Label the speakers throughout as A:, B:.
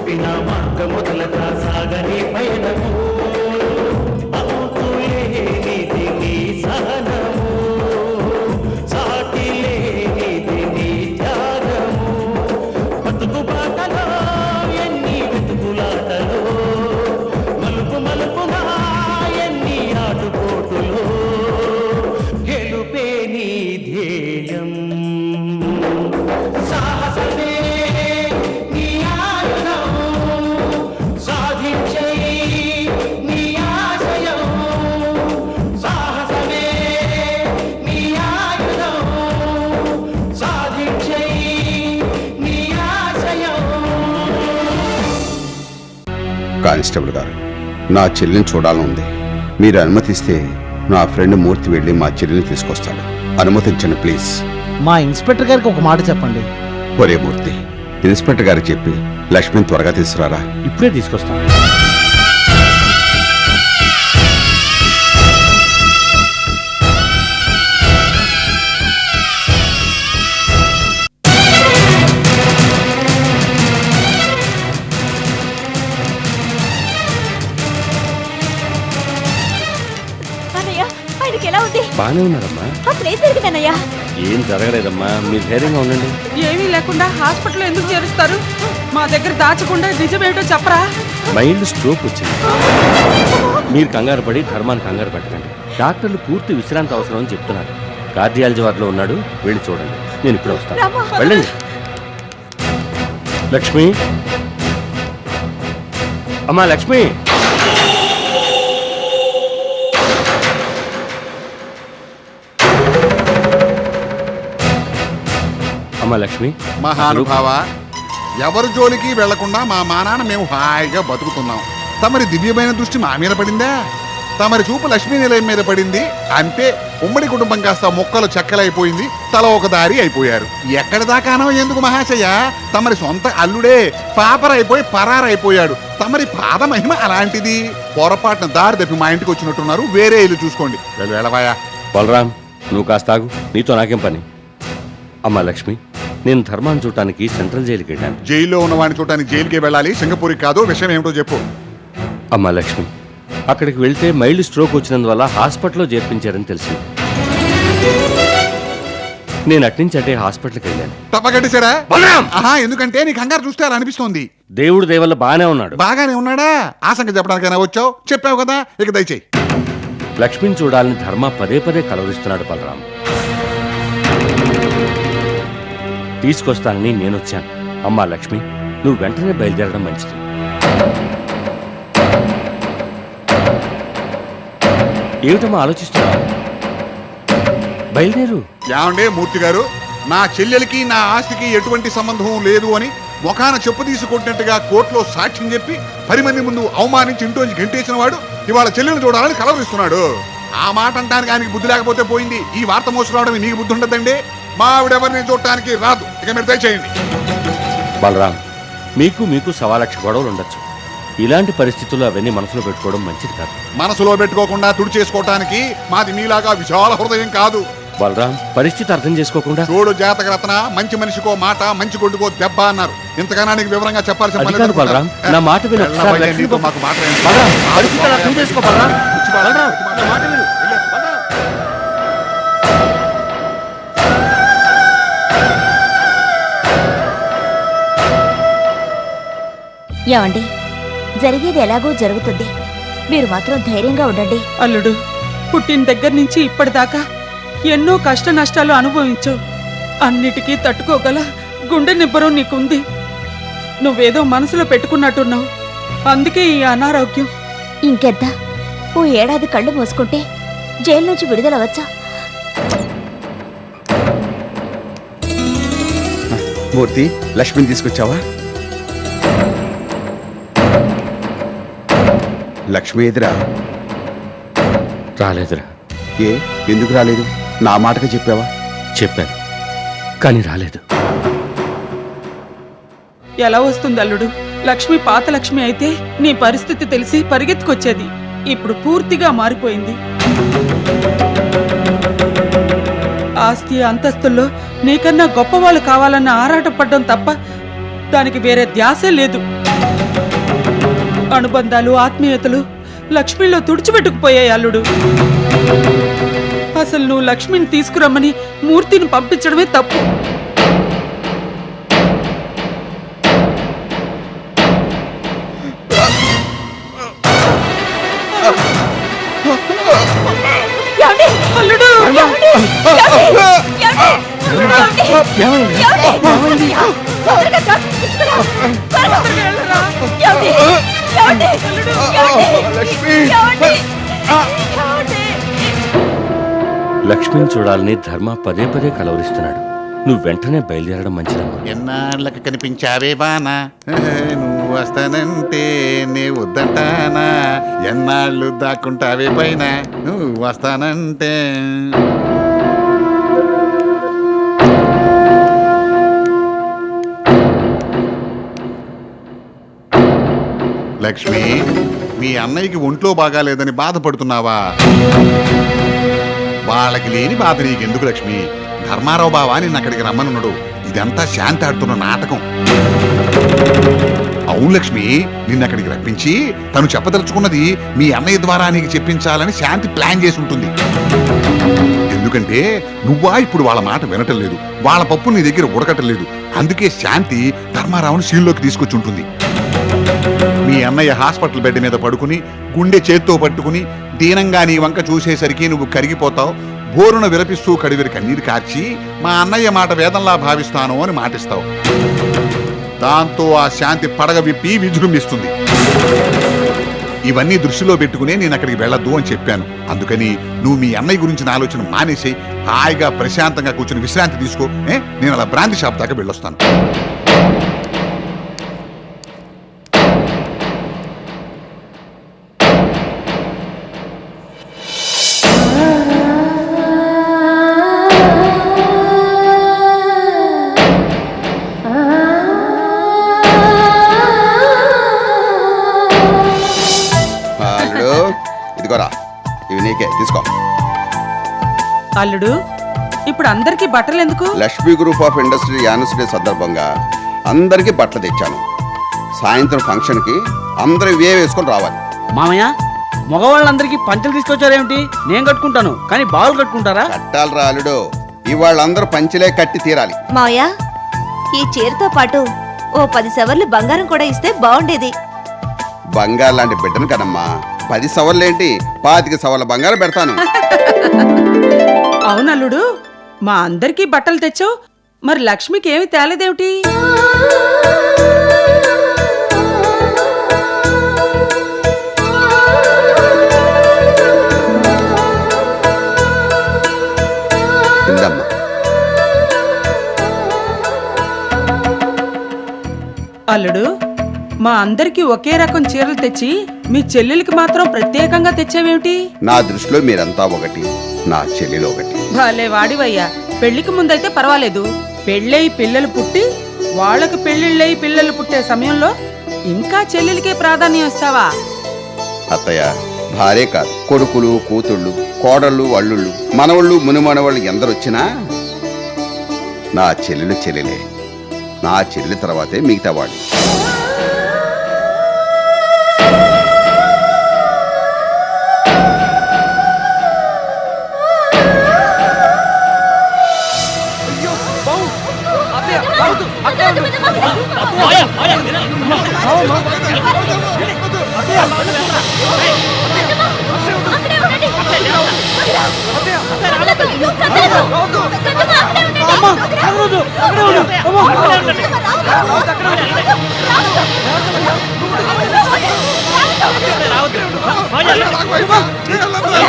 A: చూపిన మార్గముదలగా సాగని పయనము అవుతులేనిది నీ సహనము సాటి లేనిది నీ త్యాగము బతుకు బాటలో ఎన్ని వెతుకులాటలో మలుపు మలుపునా ఎన్ని ఆటుపోటులో గెలుపే నీ ధ్యేయం సాహసమే నీ ఆయుధం సాధించే నీ ఆశయం సాహసమే నీ ఆయుధం సాధించే నీ ఆశయం.
B: కానిస్టేబుల్ గారు, నా చెల్లిని చూడాలనుంది. మీరు అనుమతిస్తే నా ఫ్రెండ్ మూర్తి వెళ్ళి మా చెల్లిని తీసుకొస్తాడు. అనుమతించండి ప్లీజ్.
C: మా ఇన్స్పెక్టర్ గారికి ఒక మాట చెప్పండి.
B: ఒరే మూర్తి, ఇన్స్పెక్టర్ గారికి చెప్పి లక్ష్మిని త్వరగా తీసుకురారా.
D: ఇప్పుడే తీసుకొస్తాను. బాగానే ఉన్నారమ్మా. ఏం జరగలేదమ్మా, మీరు ధైర్యంగా ఉండండి.
E: ఏమీ లేకుండా హాస్పిటల్లో ఎందుకు చేరుస్తారు? మా దగ్గర దాచకుండా నిజమేమిటో చెప్పరా?
D: మైల్డ్ స్ట్రోక్ వచ్చింది. మీరు కంగారు పడి ధర్మాన్ని కంగారు పెట్టకండి. డాక్టర్లు పూర్తి విశ్రాంతి అవసరం అని చెప్తున్నారు. కార్డియాలజీ వార్డులో ఉన్నాడు, వెళ్ళి చూడండి. నేను ఇప్పుడే వస్తాను, వెళ్ళండి. లక్ష్మి, అమ్మా లక్ష్మి. అమ్మా లక్ష్మి.
F: మహానుభావ, ఎవరి జోలికి వెళ్లకుండా మా మానాన మేము హాయిగా బతుకుతున్నాం. తమరి దివ్యమైన దృష్టి మా మీద పడిందా? తమరి చూపు లక్ష్మీ నిలయం మీద పడింది అంతే. ఉమ్మడి కుటుంబం కాస్త మొక్కలు చెక్కలైపోయింది, తల ఒక దారి అయిపోయారు. ఎక్కడి దాకానో ఎందుకు మహాశయ? తమరి సొంత అల్లుడే పాపరైపోయి పరారైపోయాడు. తమరి పాద మహిమ అలాంటిది. పొరపాటున దారి తప్పి మా ఇంటికి వచ్చినట్టున్నారు, వేరే ఇల్లు చూసుకోండి. వెళ్ళవాయా.
D: బలరాం, నువ్వు కాస్త ఆగు, నీతో నాకేం పని. అమ్మా లక్ష్మి, నేను ధర్మాన్ని చూడటానికి సెంట్రల్ జైలుకి వెళ్ళాను.
F: జైల్లో ఉన్నవాడిని చూడటానికి జైలుకే వెళ్ళాలి, సింగపూర్కి కాదు. విషయం ఏమిటో చెప్పు.
D: అమ్మా లక్ష్మి, అక్కడికి వెళ్తే మైల్డ్ స్ట్రోక్ వచ్చినందువల్ల హాస్పిటల్లో చేర్పించారని తెలిసింది. నేను అట్నుంచి అంటే హాస్పిటల్కి వెళ్ళాను.
F: తప్పగట్టేశారా? ఎందుకంటే నీ కంగారు చూస్తే అలా అనిపిస్తోంది.
D: దేవుడు దయవల్ల బాగానే ఉన్నాడు.
F: బాగానే ఉన్నాడా? ఆ సంగతి చెప్పడానికైనా వచ్చావు, చెప్పావు కదా, ఇక దయచేయి.
D: లక్ష్మిని చూడాలని ధర్మ పదే పదే కలవరిస్తున్నాడు బలరాం. తీసుకొస్తానని నేను వచ్చాను. అమ్మా లక్ష్మి, నువ్వు వెంటనే బయలుదేరడం మంచిది. ఏమిటమ్మా ఆలోచిస్తున్నావు? బయలుదేరు.
F: ఏమండే మూర్తి గారు, నా చెల్లెలికి నా ఆస్తికి ఎటువంటి సంబంధం లేదు అని ముఖాన చెప్పు తీసుకొట్టినట్టుగా కోర్టులో సాక్ష్యం చెప్పి 10 మంది ముందు అవమానించి ఇంట్లోంచి గంటేసిన వాడు ఇవాళ చెల్లెలు చూడాలని కలవరిస్తున్నాడు. ఆ మాట అంటానికి ఆయనకి బుద్ధి లేకపోతే పోయింది. ఈ వార్త మోసుకురావడం మీకు బుద్ధి ఉండదండి. మా ఆవిడెవరిని చూడటానికి రాదు, ఇక మీరు దయచేయండి.
D: బలరాం, మీకు 1,00,000 గొడవలు ఉండొచ్చు. ఇలాంటి పరిస్థితుల్లో అవన్నీ మనసులో పెట్టుకోవడం మంచిది కాదు.
F: మనసులో పెట్టుకోకుండా తుడి చేసుకోవటానికి మాది మీలాగా విశాల హృదయం కాదు.
D: బలరాం, పరిస్థితి అర్థం చేసుకోకుండా.
F: చూడు జాతక రత్న, మంచి మనిషికో మాట, మంచి గొడ్డుకో దెబ్బ అన్నారు. ఇంతకన్నా నీకు వివరంగా చెప్పాల్సిన
D: పని లేదు. బలరాం, నా మాట విను.
F: మాకు మాట
D: అర్థం చేసుకో బలరాం. బలరాం, నా మాట విను.
G: ఏమండి, జరిగేది ఎలాగో జరుగుతుంది, మీరు మాత్రం ధైర్యంగా ఉండండి.
E: అల్లుడు, పుట్టిన దగ్గర నుంచి ఇప్పటిదాకా ఎన్నో కష్ట నష్టాలు అనుభవించావు. అన్నిటికీ తట్టుకోగల గుండె నిబ్బరం నీకుంది. నువ్వేదో మనసులో పెట్టుకున్నట్టున్నావు, అందుకే ఈ అనారోగ్యం.
G: ఇంకెద్దా, ఓ ఏడాది కళ్ళు మూసుకుంటే జైలు నుంచి విడుదలవచ్చా?
B: మూర్తి, లక్ష్మిని తీసుకొచ్చావా? లక్ష్మి ఎదురా?
D: రాలేదురా.
B: ఏ, ఎందుకు రాలేదు? నా మాటగా చెప్పావా?
D: చెప్పాను, కానీ రాలేదు.
E: ఎలా వస్తుంది అల్లుడు? లక్ష్మి పాత లక్ష్మి అయితే నీ పరిస్థితి తెలిసి పరిగెత్తుకొచ్చేది. ఇప్పుడు పూర్తిగా మారిపోయింది. ఆస్తి అంతస్తుల్లో నీకన్నా గొప్పవాళ్ళు కావాలన్న ఆరాటపడ్డం తప్ప దానికి వేరే ధ్యాసే లేదు. అనుబంధాలు ఆత్మీయతలు లక్ష్మిలో తుడిచిపెట్టుకుపోయాయి అల్లుడు. అసలు నువ్వు లక్ష్మిని తీసుకురమ్మని మూర్తిని పంపించడమే తప్పు.
G: ఏమండి?
E: అల్లుడు
G: ఏమండి? ఏమండి? ఏమండి? ఏమండి? తొందరగా డాక్టర్ తీసుకురా. త్వరగా. ఏమండి? ఏమండి?
B: లక్ష్మి!
G: ఏమండి? ఏమండి?
D: లక్ష్మిని చూడాలని ధర్మ పదే పదే కలవరిస్తున్నాడు. నువ్వు వెంటనే బయలుదేరడం మంచిదమ్మా.
F: ఎన్నాళ్ళకి కనిపించావే బానా నువ్వు వస్తానంటే నే వద్దంటానా ఎన్నాళ్ళు దాక్కుంటావే పైన నువ్వు వస్తానంటే లక్ష్మి మీ అన్నయ్యకి ఒంట్లో బాగాలేదని బాధపడుతున్నావా? వాళ్ళకి లేని బాధ నీకెందుకు లక్ష్మి? ధర్మారావు బావా నిన్న అక్కడికి రమ్మనున్నాడు. ఇదంతా శాంతి ఆడుతున్న నాటకం. అవును లక్ష్మి, నిన్న అక్కడికి రప్పించి తను చెప్పదలుచుకున్నది మీ అన్నయ్య ద్వారా నీకు చెప్పించాలని శాంతి ప్లాన్ చేసి ఉంటుంది. ఎందుకంటే నువ్వా ఇప్పుడు వాళ్ళ మాట వినటం లేదు, వాళ్ళ పప్పు నీ దగ్గర ఉడకటం లేదు. అందుకే శాంతి ధర్మారావుని సీన్లోకి తీసుకొచ్చి ఉంటుంది. మీ అన్నయ్య హాస్పిటల్ బెడ్ మీద పడుకుని గుండె చేత్తో పట్టుకుని దీనంగా నీ వంక చూసేసరికి నువ్వు కరిగిపోతావు. బోరున విలపిస్తూ కడివిరి కన్నీరు కార్చి మా అన్నయ్య మాట వేదంలా భావిస్తాను అని మాటిస్తావు. దాంతో ఆ శాంతి పడగ విప్పి విజృంభిస్తుంది. ఇవన్నీ దృష్టిలో పెట్టుకునే నేను అక్కడికి వెళ్ళొద్దు అని చెప్పాను. అందుకని నువ్వు మీ అన్నయ్య గురించిన ఆలోచన మానేసి హాయిగా ప్రశాంతంగా కూర్చుని విశ్రాంతి తీసుకో. నేను అలా బ్రాంతి షాప్ దాకా వెళ్ళొస్తాను.
B: ఇదిగోరా, ఇవి నీకే, తీసుకో.
E: అల్లుడు ఇప్పుడు అందరికీ బట్టలు ఎందుకు?
B: Lakshmi group of industry anniversary సందర్భంగా అందరికీ బట్టలు తెచ్చాను. సాయంత్రం ఫంక్షన్కి అందరూ ఇవే వేసుకొని రావాలి.
C: మామయ్య, మగవాళ్ళందరికీ పంచలు తీసుకొచ్చారేమిటి? నేను కట్టుకుంటాను, కానీ బావులు కట్టుకుంటారా?
B: కట్టాలి రా అల్లుడు, ఇవాళ్ళందరూ పంచిలే కట్టి తీరాలి.
G: మావయ్య, ఈ చీరతో పాటు ఓ 10 సవర్లు బంగారం కూడా ఇస్తే బాగుండేది.
B: బంగారు లాంటి బిడ్డను కదమ్మా, 10 సవర్లేంటి, 25 సవర్ల బంగారం పెడతాను.
E: అవునల్లుడు, మా అందరికీ బట్టలు తెచ్చావు, మరి లక్ష్మికి ఏమి తేలేదేమిటి?
B: ఇందమ్మా.
E: అల్లుడు, మా అందరికీ ఒకే రకం చీరలు తెచ్చి మీ చెల్లెలికి మాత్రం ప్రత్యేకంగా తెచ్చావేమిటి?
B: నా దృష్టిలో మీరంతా ఒకటి, నా చెల్లెలు ఒకటి.
E: భలే వాడివయ్యా. పెళ్లికి ముందైతే పర్వాలేదు, పెళ్ళై పిల్లలు పుట్టి వాళ్ళకు పెళ్లిళ్ళయి పిల్లలు పుట్టే సమయంలో ఇంకా చెల్లెలికే ప్రాధాన్యం ఇస్తావా?
B: అత్తయ్య, భార్య కాదు, కొడుకులు, కూతుళ్ళు, కోడళ్ళు, అల్లుళ్ళు, మనవళ్ళు, మునిమనవాళ్ళు ఎందరొచ్చినా నా చెల్లెలు చెల్లెలే. నా చెల్లెలి తర్వాతే మిగతా వాళ్ళు.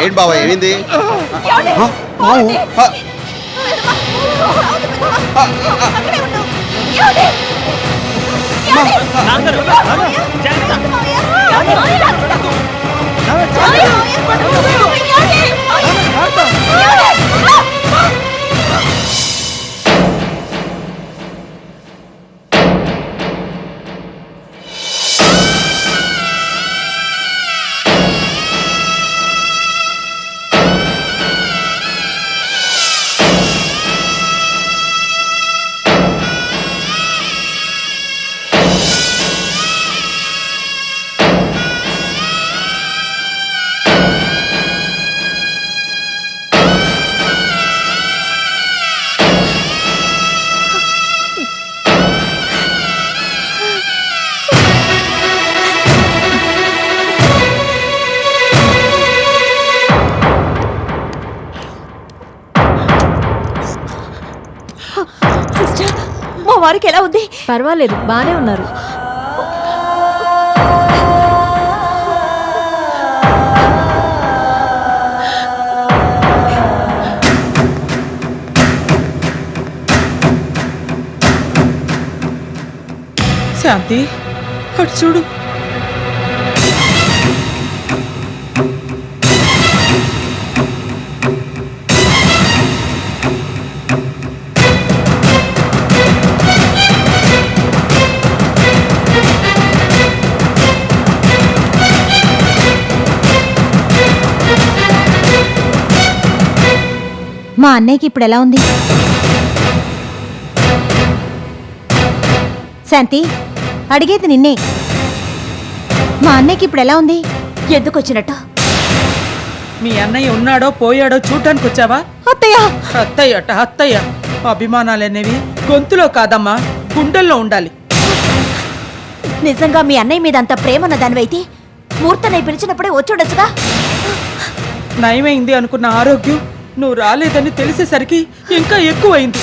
B: ఏంటి బాబా, ఏమైంది?
G: వారికి ఎలా ఉంది?
H: పర్వాలేదు, బానే ఉన్నారు.
E: శాంతి, అటు చూడు.
G: మా అన్నయ్యకి ఇప్పుడు ఎలా ఉంది? శాంతి, అడిగేది నిన్నే. మా అన్నయ్యకి ఇప్పుడు ఎలా ఉంది? ఎందుకు వచ్చినట్టు?
E: మీ అన్నయ్య ఉన్నాడో పోయాడో చూడటానికి వచ్చావా?
G: అత్తయ్య,
E: అత్తయ్య అట అత్తయ్య. అభిమానాలనేవి గొంతులో కాదమ్మా, గుండెల్లో ఉండాలి.
G: నిజంగా మీ అన్నయ్య మీద అంత ప్రేమ ఉన్న దానివైతే మూర్తనయ్య పిలిచినప్పుడే వచ్చుండొచ్చుగా.
E: నయమైంది అనుకున్న ఆరోగ్యం నువ్వు రాలేదని తెలిసేసరికి ఇంకా ఎక్కువైంది.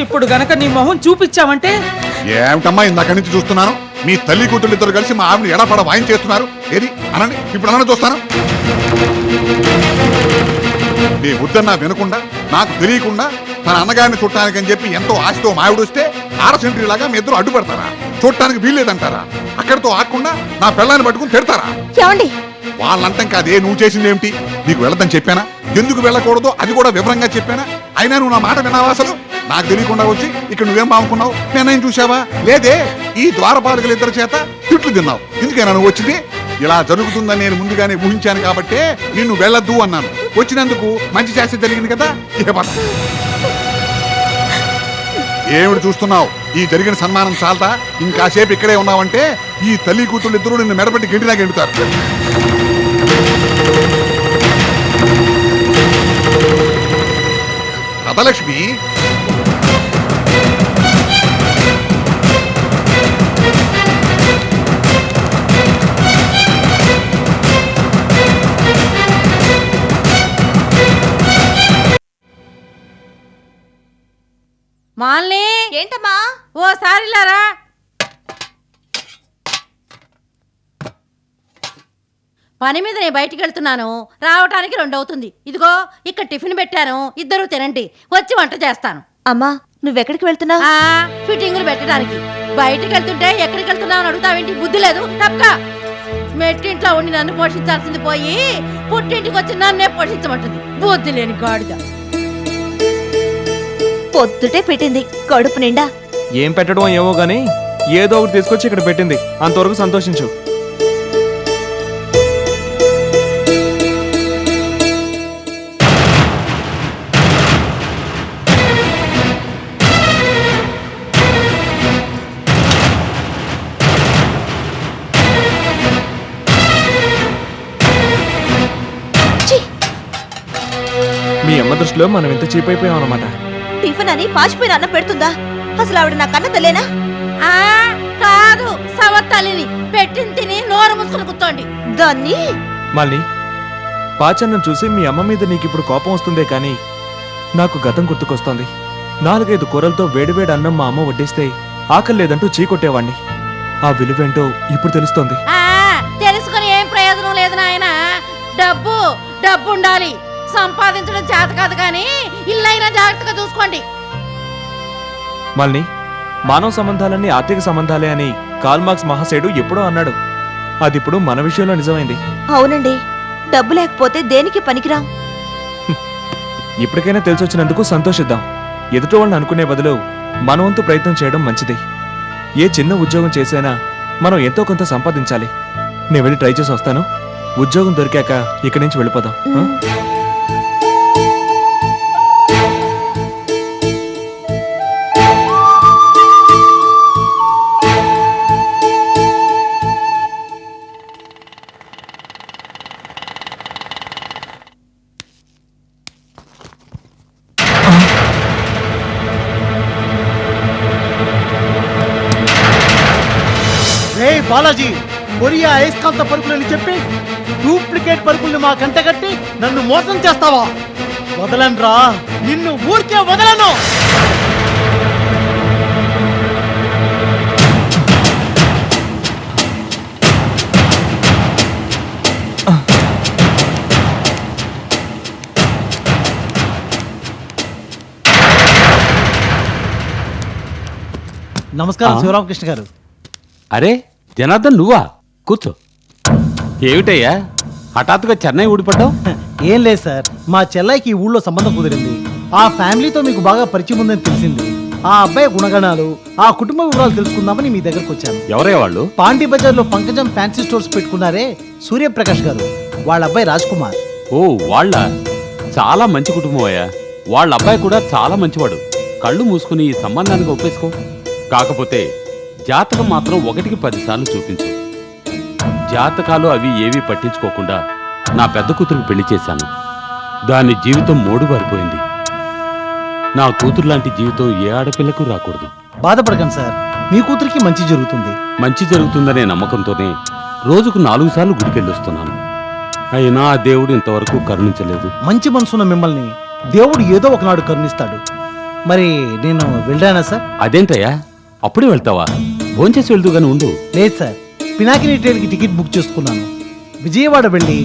E: ఇప్పుడు గనక నీ మొహం చూపించావంటే.
F: ఏమిటమ్మా ఇందాక నుంచి చూస్తున్నాను, మీ తల్లి కూతురు ఇద్దరు కలిసి మా ఆవిడ ఎడపడ వాయించేస్తున్నారు. ఏది అనండి, ఇప్పుడు అన్న చూస్తాను. నీ వద్దన్నా వినకుండా, నాకు తెలియకుండా తన అన్నగారిని చుట్టానికని చెప్పి ఎంతో ఆశతో మావిడు వస్తే ఆరసెంట్రీ లాగా మీ ఇద్దరు అడ్డుపడతారా? చూడటానికి వీల్లేదంటారా? అక్కడితో ఆకుండా నా పిల్లాన్ని పట్టుకుని తిడతారా?
G: ఏమండి,
F: వాళ్ళంటాం కాదే, నువ్వు చేసింది ఏమిటి? నీకు వెళ్ళదని చెప్పానా? ఎందుకు వెళ్ళకూడదో అది కూడా వివరంగా చెప్పానా? అయినా నువ్వు నా మాట విన్నావా? అసలు నాకు తెలియకుండా వచ్చి ఇక్కడ నువ్వేం బాగుకున్నావు? నేనేం చూసావా? లేదే, ఈ ద్వారపాలకులు ఇద్దరి చేత తిట్లు తిన్నావు. ఎందుకైనా నువ్వు వచ్చింది? ఇలా జరుగుతుందని నేను ముందుగానే ఊహించాను కాబట్టే నిన్ను వెళ్ళొద్దు అన్నాను. వచ్చినందుకు మంచి చేస్తే జరిగింది కదా. ఏమిటి చూస్తున్నావు? ఈ జరిగిన సన్మానం చాలతా? ఇంకాసేపు ఇక్కడే ఉన్నావంటే ఈ తల్లి కూతుళ్ళు ఇద్దరు నిన్ను మెడపట్టి గెంటినా గెంటుతారు. కథలక్ష్మి,
H: మాల్ని,
G: ఏంటమ్మా?
H: ఓసారిలారా. పని మీద నేను బయటికి వెళ్తున్నాను, రావటానికి 2 అవుతుంది. ఇదిగో ఇక్కడ టిఫిన్ పెట్టాను, ఇద్దరు తినండి, వచ్చి వంట చేస్తాను.
G: అమ్మా, నువ్వెక్కడికి వెళ్తున్నావు?
H: ఫిట్టింగులు పెట్టడానికి. బయటికి వెళ్తుంటే ఎక్కడికి వెళ్తున్నావు అని అడుగుతావేంటి? బుద్ధి లేదు, తప్పక. మెట్టింట్లో ఉండి నన్ను పోషించాల్సింది పోయి పుట్టింటికి వచ్చి నన్నే పోషించమంటుంది. బుద్ధి లేని గాడిద.
G: పొద్దుటే పెట్టింది కడుపు నిండా.
I: ఏం పెట్టడం ఏమో గానీ ఏదో ఒకటి తీసుకొచ్చి ఇక్కడ పెట్టింది, అంతవరకు సంతోషించు. మీ అమ్మ దృష్టిలో మనం ఇంత చీప్ అయిపోయాం అన్నమాట.
G: టిఫిన్ అని పాచిపోయిన అన్నం పెడుతుందా? అసలు ఆవిడ నా కన్న తల్లేనా?
H: కాదు, సవత్తల్లిని. పెట్టింది తిని నోరు ముసుకుని కూర్చోండి.
G: దాన్ని
I: మళ్ళీ పాచన్నం చూసి మీ అమ్మ మీద నీకిప్పుడు కోపం వస్తుందే కానీ నాకు గతం గుర్తుకొస్తోంది. 4-5 కూరలతో వేడివేడి అన్నం మా అమ్మ వడ్డిస్తే ఆకలి లేదంటూ చీకొట్టేవాణ్ణి. ఆ విలువేంటో ఇప్పుడు తెలుస్తోంది.
H: తెలుసుకుని ఏం ప్రయోజనం లేదు నాయన. డబ్బు డబ్బు ఉండాలి, సంపాదించడం చేత కాదు కానీ ఇల్లైనా జాగ్రత్తగా చూసుకోండి.
I: మళ్ళీ మానవ సంబంధాలన్నీ ఆర్థిక సంబంధాలే అని కార్ల్ మార్క్స్ మహాశయుడు ఎప్పుడో అన్నాడు. అదిప్పుడు మన విషయంలో నిజమైంది.
G: అవునండి, డబ్బు లేకపోతే దేనికి పనికిరాం.
I: ఇప్పటికైనా తెలిసొచ్చినందుకు సంతోషిద్దాం. ఎదుటి వాళ్ళని అనుకునే బదులు మన వంతు ప్రయత్నం చేయడం మంచిది. ఏ చిన్న ఉద్యోగం చేసైనా మనం ఎంతో కొంత సంపాదించాలి. నేను వెళ్ళి ట్రై చేసి వస్తాను. ఉద్యోగం దొరికాక ఇక్కడి నుంచి వెళ్ళిపోదాం.
A: బాలాజీ, కొరియా అయస్కాంత పరుపులని చెప్పి డూప్లికేట్ పరుపుల్ని మా కంటగట్టి నన్ను మోసం చేస్తావా? వదలనురా, నిన్ను ఊరికే వదలను. నమస్కారం శివరామకృష్ణ గారు.
J: అరే జనార్దన్ నువ్వా? కూర్చో. ఏమిటయ్యా హఠాత్తుగా చెన్నై ఊడిపడ్డావు?
A: ఏం లేదు సార్, మా చెల్లైకి ఈ ఊళ్ళో సంబంధం కుదిరింది. ఆ ఫ్యామిలీతో మీకు బాగా పరిచయం ఉందని తెలిసింది. ఆ అబ్బాయి గుణగణాలు, ఆ కుటుంబ వివరాలు తెలుసుకుందామని మీ దగ్గరకు వచ్చాను.
J: ఎవరయ్యా వాళ్ళు?
A: పాండి బజార్లో పంకజం ఫ్యాన్సీ స్టోర్స్ పెట్టుకున్నారే సూర్యప్రకాష్ గారు, వాళ్ళ అబ్బాయి రాజ్ కుమార్.
J: ఓ వాళ్ళ చాలా మంచి కుటుంబం అయ్యా. వాళ్ళ అబ్బాయి కూడా చాలా మంచివాడు. కళ్ళు మూసుకుని ఈ సంబంధానికి ఒప్పేసుకో. కాకపోతే జాతకం మాత్రం 1కి 10 సార్లు చూపించు. జాతకాలు అవి ఏవీ పట్టించుకోకుండా నా పెద్ద కూతురికి పెళ్లి చేశాను. దాని జీవితం మోడుబారిపోయింది. నా కూతురు లాంటి జీవితం ఏ ఆడపిల్లకు రాకూడదు.
A: బాధపడకండి సార్, మీ కూతురికి మంచి జరుగుతుంది.
J: మంచి జరుగుతుందనే నమ్మకంతోనే రోజుకు 4 సార్లు గుడికెళ్ళొస్తున్నాను. అయినా ఆ దేవుడు ఇంతవరకు కరుణించలేదు.
A: మంచి మనసున్న మిమ్మల్ని దేవుడు ఏదో ఒకనాడు కరుణిస్తాడు. మరి నేను వెళ్ళానా సార్?
J: అదేంటయ్యా అప్పుడే వెళ్తావా? భోంచేసి వెళ్తూ గాని ఉండు.
A: లేదు సార్, పినాకిని ట్రైన్కి టికెట్ బుక్ చేసుకున్నాను. విజయవాడ వెళ్ళి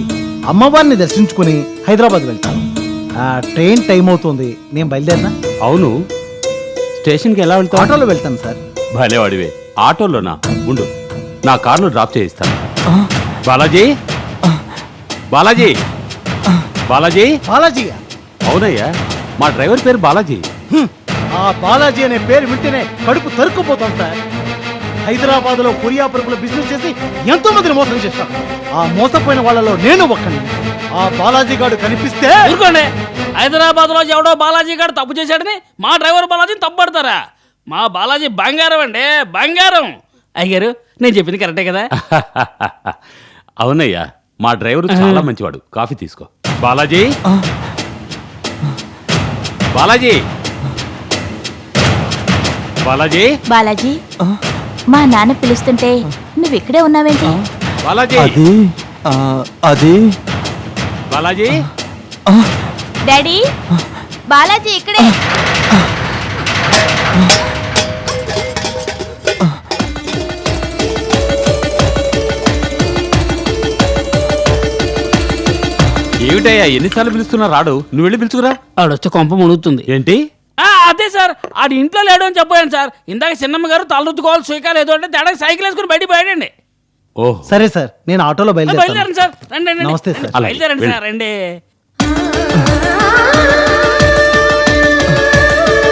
A: అమ్మవారిని దర్శించుకుని హైదరాబాద్ వెళ్తాను. ఆ ట్రైన్ టైం అవుతుంది, నేను బయలుదేరినా?
J: అవును, స్టేషన్కి ఎలా వెళ్తావు?
A: ఆటోలో వెళ్తాను సార్.
J: భలేవాడివే. ఆటోలోనా? ఉండు, నా కార్లో డ్రాప్ చేయిస్తాను. బాలాజీ, బాలాజీ, బాలాజీ.
A: బాలాజీ?
J: అవునయ్యా, మా డ్రైవర్ పేరు బాలాజీ.
A: ఆ బాలాజీ అనే పేరు వింటేనే కడుపు తరుక్కుపోతాం సార్. హైదరాబాద్ లో కొరియా పరుపుల బిజినెస్ చేసి ఎంతో మందిని మోసం చేశాం. ఆ మోసపోయిన వాళ్ళలో నేను ఒక్కని. ఆ బాలాజీ గారు కనిపిస్తే
C: ఊరుకోండి. హైదరాబాద్ లో ఎవడో బాలాజీ గారు తప్పు చేశాడని మా డ్రైవర్ బాలాజీని తప్పుపడతారా? మా బాలాజీ బంగారం అండి, బంగారం. అయ్యారు, నేను చెప్పింది కరెక్టే కదా?
J: అవునయ్యా, మా డ్రైవర్ చాలా మంచివాడు. కాఫీ తీసుకో. బాలాజీ, బాలాజీ, బాలాజీ,
G: బాలాజీ, మా నాన్న పిలుస్తుంటే నువ్వు ఇక్కడే ఉన్నావేంటి?
J: బాలాజీ,
I: అది
J: బాలాజీ.
G: డాడీ, బాలాజీ ఇక్కడే.
J: ఏమిటయ్యా ఎన్నిసార్లు పిలుస్తున్నా రాడు? నువ్వు వెళ్ళి పిలుచుకురా.
C: ఆడొస్తే కొంప మునుగుతుంది.
J: ఏంటి?
C: అదే సార్, ఆడు ఇంట్లో లేడు అని చెప్పాను సార్. ఇందాక చిన్నమ్మ గారు తలరుద్దుకోవాలి స్వీకారం లేదు అంటే తేడా సైకిల్ వేసుకుని బయట పోయాడండి.
J: ఓహ్,
A: సరే సార్, నేను ఆటోలో
C: బయలుదేరండి
A: బయలుదేరాను
C: సార్. రండి రండి.
A: నమస్తే సార్.
C: బయలుదేరండి సార్, రండి.